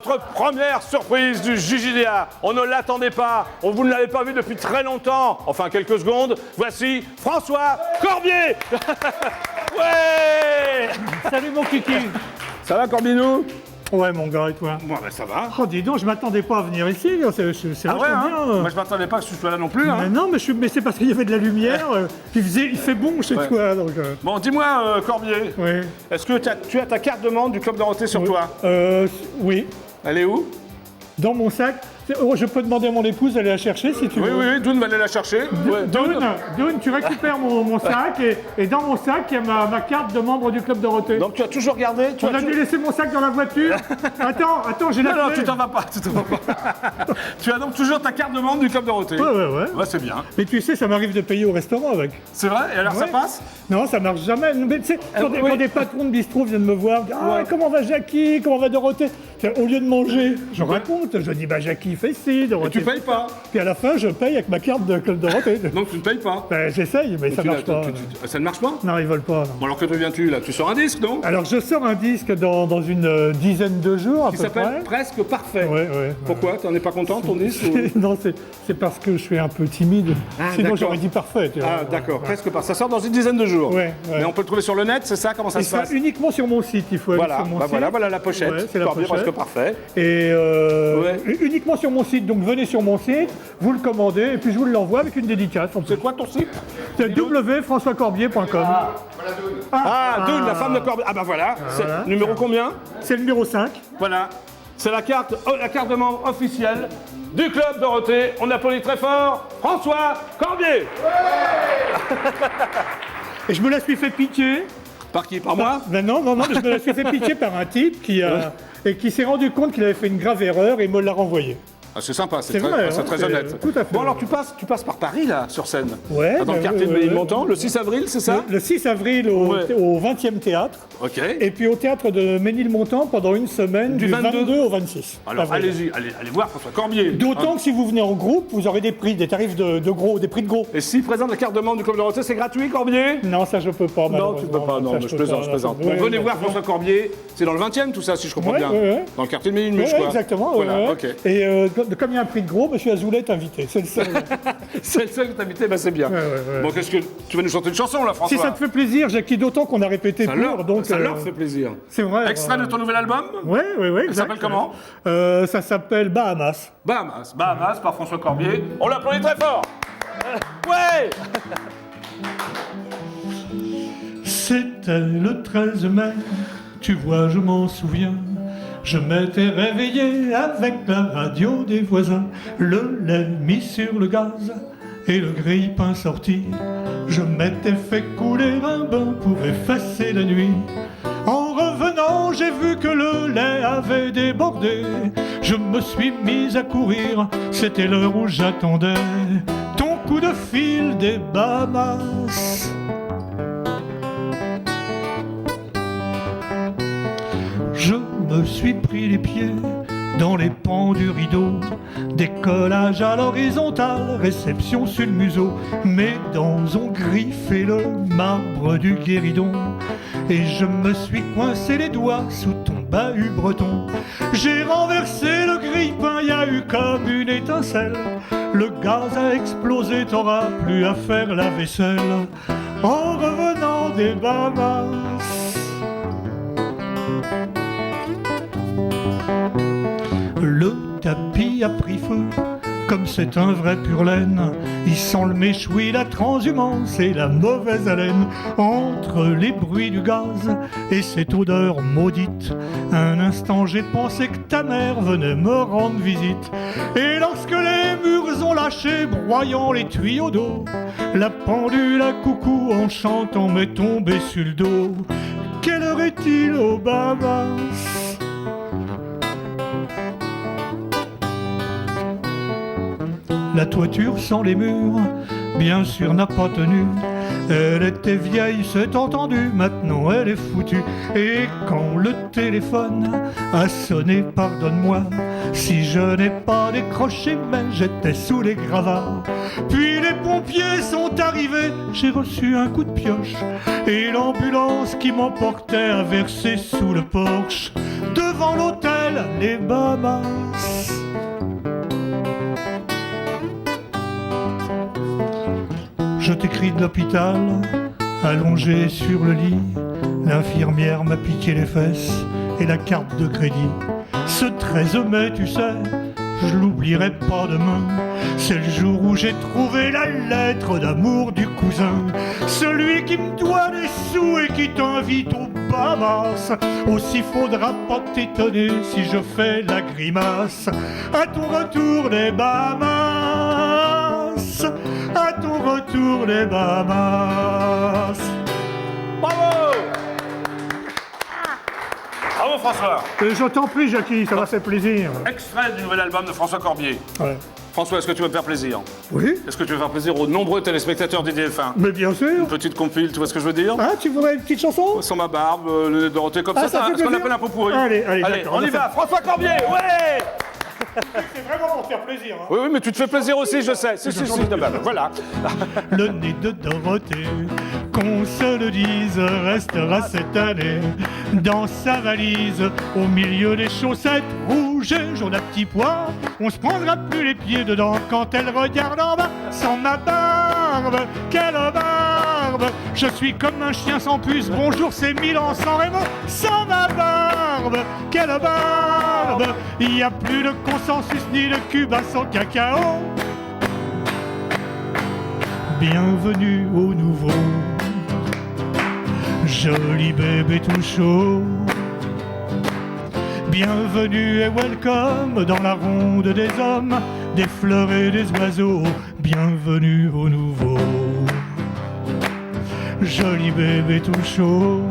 notre première surprise du JJDA. On ne l'attendait pas, vous ne l'avez pas vu depuis très longtemps, enfin quelques secondes. Voici François Corbier. Ouais. Salut mon kiki. Ça va Corbinou? Ouais mon gars, et toi? Bon ben ça va. Oh dis donc, je m'attendais pas à venir ici, c'est Ah ouais, vachement hein? bien. Moi je m'attendais pas que tu sois là non plus. Hein. Mais non, mais c'est parce qu'il y avait de la lumière, il fait bon chez toi. Donc, Bon, dis-moi Corbier, ouais. est-ce que tu as ta carte de membre du Club Dorothée sur toi? Oui, Elle est où? dans mon sac. Je peux demander à mon épouse d'aller la chercher si tu veux. Oui, Doune va aller la chercher. Ouais, Doune, tu récupères mon sac et dans mon sac, il y a ma carte de membre du Club Dorothée. Donc tu as toujours gardé On a dû laisser mon sac dans la voiture. Attends, j'ai la Non, clé. tu t'en vas pas, Tu as donc toujours ta carte de membre du Club Dorothée. Ouais. Ouais, c'est bien. Mais tu sais, ça m'arrive de payer au restaurant avec. C'est vrai? Et alors ça Ouais. passe? Non, ça marche jamais. Mais tu sais, quand des patrons de bistrot viennent me voir, comment va Jackie, comment va Dorothée? Au lieu de manger, je raconte, je dis bah Jackie fait ci, Dorothée. Tu payes pas. Puis à la fin, je paye avec ma carte de Club Dorothée. Donc tu ne payes pas. Ben, j'essaye, mais ça marche pas. Ça ne marche pas? Non, ils veulent pas. Non. Bon alors que deviens-tu là? Tu sors un disque, non? Alors je sors un disque dans une dizaine de jours à Qui peu s'appelle près. Presque Parfait. Ouais. Pourquoi? T'en es pas content ton disque ou... Non, c'est parce que je suis un peu timide. Sinon d'accord. j'aurais dit parfait. Tu vois. Ah d'accord, Presque Parfait. Ça sort dans une dizaine de jours. Ouais. Mais on peut le trouver sur le net, c'est ça? Comment ça Et se ça passe? uniquement sur mon site, il faut aller Voilà, sur mon site. voilà la pochette. Ouais, c'est la Corbier, pochette. Presque Parfait. Et uniquement sur mon site, donc venez sur mon site, vous le commandez et puis je vous l'envoie avec une dédicace. C'est quoi ton site? C'est www.françoiscorbier.com. Doune, la femme de Corbier. Ah bah voilà, c'est numéro combien? C'est le numéro 5. Voilà, c'est la carte de membre officielle du Club Dorothée. On applaudit très fort François Corbier. Et je me la suis fait piquer. Par qui? Par moi? Ben non, mais je me la suis fait piquer par un type qui s'est rendu compte qu'il avait fait une grave erreur et me l'a renvoyé. Ah, c'est sympa, c'est C'est très, vrai, c'est hein, très c'est honnête. tout à fait Bon vrai. alors tu passes par Paris là, sur scène. Ouais, Dans le quartier de Ménilmontant, le 6 avril, c'est ça? Le 6 avril au 20e théâtre. Ok. Et puis au théâtre de Ménilmontant pendant une semaine, du 22 au 26. Alors avril. allez voir François Corbier. D'autant que si vous venez en groupe, vous aurez des tarifs de gros, des prix de gros. Et s'il présente la carte de membre du Club Dorothée, c'est gratuit Corbier? Non, ça je peux pas. Non, tu peux pas, non, Ça, mais je peux plaisante, pas. je plaisante. Ouais, Bon, venez ouais, voir ouais. François Corbier, c'est dans le 20e tout ça, si je comprends Ouais, bien. ouais. Dans le quartier de Ménilmuche, Ouais, quoi. exactement. Voilà, ouais. ok. Et comme il y a un prix de gros, M. Azoulay est invité. C'est le seul. C'est le seul que t'as invité, bah c'est bien. ouais. Bon, qu'est-ce que... Tu vas nous chanter une chanson, là, François? Si ça te fait plaisir, Jackie, d'autant qu'on a répété Ça pour, leur, donc ça leur fait plaisir. c'est vrai. Extrait de ton nouvel album? Ouais, Ça exact. s'appelle comment? Ça s'appelle Bahamas. Bahamas par François Corbier. On l'applaudit très fort. Ouais. C'était le 13 mai, tu vois, je m'en souviens. Je m'étais réveillé avec la radio des voisins, le lait mis sur le gaz et le grille-pain sorti. Je m'étais fait couler un bain pour effacer la nuit. En revenant, j'ai vu que le lait avait débordé. Je me suis mis à courir, c'était l'heure où j'attendais ton coup de fil des Bahamas. Je me suis pris les pieds dans les pans du rideau, décollage à l'horizontale, réception sur le museau. Mes dents ont griffé le marbre du guéridon et je me suis coincé les doigts sous ton bahut breton. J'ai renversé le grille-pain, y a eu comme une étincelle. Le gaz a explosé, t'auras plus à faire la vaisselle en revenant des Bahamas. Le tapis a pris feu, comme c'est un vrai pur laine. Il sent le méchoui, la transhumance et la mauvaise haleine. Entre les bruits du gaz et cette odeur maudite, un instant j'ai pensé que ta mère venait me rendre visite. Et lorsque les murs ont lâché, broyant les tuyaux d'eau, la pendule à coucou en chantant m'est tombée sur le dos. Quelle heure est-il aux Bahamas? La toiture sans les murs, bien sûr n'a pas tenu. Elle était vieille, c'est entendu, maintenant elle est foutue. Et quand le téléphone a sonné, pardonne-moi si je n'ai pas décroché, mais j'étais sous les gravats. Puis les pompiers sont arrivés, j'ai reçu un coup de pioche, et l'ambulance qui m'emportait a versé sous le porche. Devant devant l'hôtel Les Bahamas. Je t'écris de l'hôpital, allongé sur le lit. L'infirmière m'a piqué les fesses et la carte de crédit. Ce 13 mai, tu sais, je l'oublierai pas demain. C'est le jour où j'ai trouvé la lettre d'amour du cousin. Celui qui me doit des sous et qui t'invite aux Bahamas. Aussi faudra pas t'étonner si je fais la grimace. À ton retour les Bahamas. À ton retour les Bahamas. Bravo! Bravo François! Je t'en prie, Jackie, ça m'a fait plaisir. Extrait du nouvel album de François Corbier. Ouais. François, est-ce que tu veux me faire plaisir? Oui, Est-ce que tu veux faire plaisir aux nombreux téléspectateurs d'IDF1? mais bien sûr. Une petite compile, tu vois ce que je veux dire? Ah, tu voudrais une petite chanson? Sans ma barbe, le nez de Dorothée, comme Ah, ça, ça fait ce qu'on plaisir. appelle un pot pourri. Allez, d'accord, on y va, François Corbier, ouais! C'est vraiment pour faire plaisir. Hein. Oui, mais tu te fais plaisir aussi, je sais. Si, voilà. Le nez de Dorothée, qu'on se le dise, restera cette année dans sa valise, au milieu des chaussettes rouges et jaunes à petits pois. On se prendra plus les pieds dedans quand elle regarde en bas. Sans ma barbe, quelle barbe! Je suis comme un chien sans puce. Bonjour, c'est Milan sans Remo. Sans ma barbe, quelle barbe! Il n'y a plus de consensus ni de Cuba sans cacao. Bienvenue au nouveau, joli bébé tout chaud. Bienvenue et welcome dans la ronde des hommes, des fleurs et des oiseaux. Bienvenue au nouveau, joli bébé tout chaud.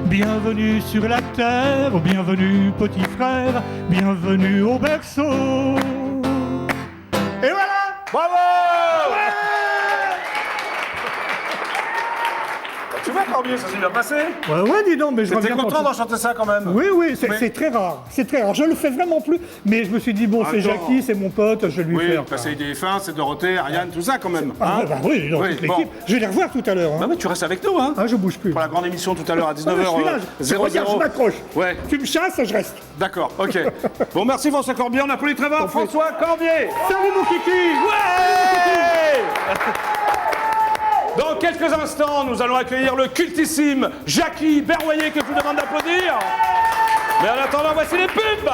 Bienvenue sur la terre, bienvenue petit frère, bienvenue au berceau. Et voilà! Bravo! Tu vois, Corbier, ça s'est bien passé? Ouais, dis donc, mais je T'es reviens content quand d'en chanter ça quand même? Oui, Mais- c'est très rare. C'est très rare. Je le fais vraiment plus, mais je me suis dit, bon, c'est Attends. Jackie, c'est mon pote, je vais lui Oui, faire. bah, c'est IDF1, c'est Dorothée, Ariane, tout ça quand même. Ah, hein? bah oui, dans Oui, toute bon. l'équipe. Je vais les revoir tout à l'heure. Hein. Bah oui, tu restes avec nous, hein? Ah, je bouge plus. Pour la grande émission tout à l'heure à Ah, je suis là, 19h00. regarde, je m'accroche. Ouais, Tu me chasses, je reste. d'accord, ok. Bon, merci François Corbier, on applaudit très fort François Corbier. Salut mon kiki. Ouais! Dans quelques instants, nous allons accueillir le cultissime Jackie Berroyer que je vous demande d'applaudir. Mais en attendant, voici les pubs.